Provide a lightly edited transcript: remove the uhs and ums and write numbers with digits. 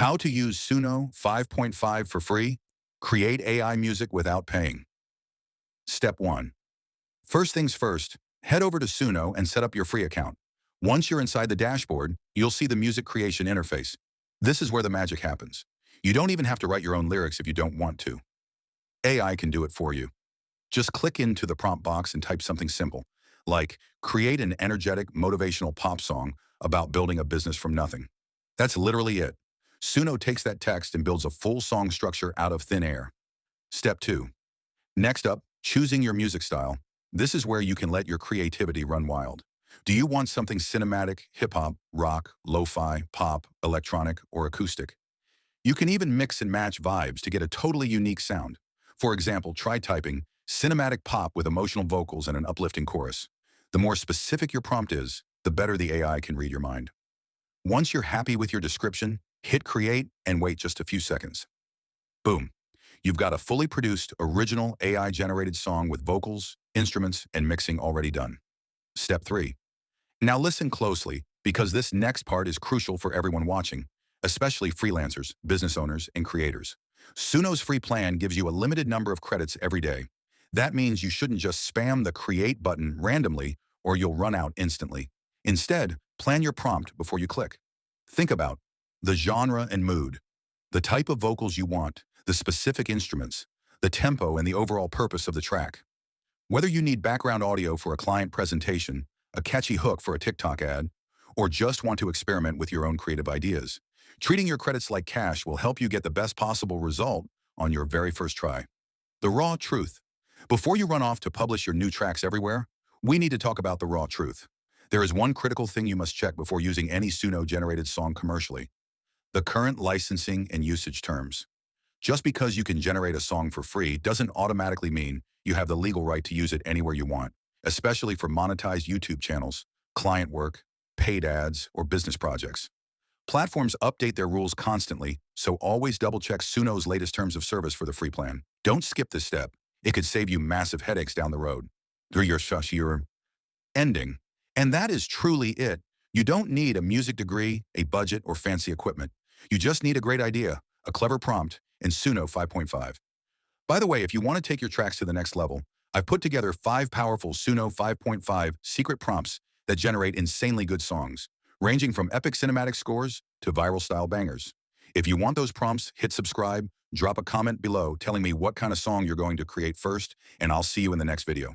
How to use Suno 5.5 for free? Create AI music without paying. Step 1. First things first, head over to Suno and set up your free account. Once you're inside the dashboard, you'll see the music creation interface. This is where the magic happens. You don't even have to write your own lyrics if you don't want to. AI can do it for you. Just click into the prompt box and type something simple, like create an energetic, motivational pop song about building a business from nothing. That's literally it. Suno takes that text and builds a full song structure out of thin air. Step 2. Next up, choosing your music style. This is where you can let your creativity run wild. Do you want something cinematic, hip-hop, rock, lo-fi, pop, electronic, or acoustic? You can even mix and match vibes to get a totally unique sound. For example, try typing cinematic pop with emotional vocals and an uplifting chorus. The more specific your prompt is, the better the AI can read your mind. Once you're happy with your description, hit create and wait just a few seconds. Boom. You've got a fully produced, original AI-generated song with vocals, instruments, and mixing already done. Step 3. Now listen closely, because this next part is crucial for everyone watching, especially freelancers, business owners, and creators. Suno's free plan gives you a limited number of credits every day. That means you shouldn't just spam the create button randomly or you'll run out instantly. Instead, plan your prompt before you click. Think about the genre and mood, the type of vocals you want, the specific instruments, the tempo, and the overall purpose of the track. Whether you need background audio for a client presentation, a catchy hook for a TikTok ad, or just want to experiment with your own creative ideas, treating your credits like cash will help you get the best possible result on your very first try. The raw truth. Before you run off to publish your new tracks everywhere, we need to talk about the raw truth. There is one critical thing you must check before using any Suno-generated song commercially: the current licensing and usage terms. Just because you can generate a song for free doesn't automatically mean you have the legal right to use it anywhere you want, especially for monetized YouTube channels, client work, paid ads, or business projects. Platforms update their rules constantly, so always double-check Suno's latest terms of service for the free plan. Don't skip this step. It could save you massive headaches down the road. Through your ending. And that is truly it. You don't need a music degree, a budget, or fancy equipment. You just need a great idea, a clever prompt, and Suno 5.5. By the way, if you want to take your tracks to the next level, I've put together 5 powerful Suno 5.5 secret prompts that generate insanely good songs, ranging from epic cinematic scores to viral-style bangers. If you want those prompts, hit subscribe, drop a comment below telling me what kind of song you're going to create first, and I'll see you in the next video.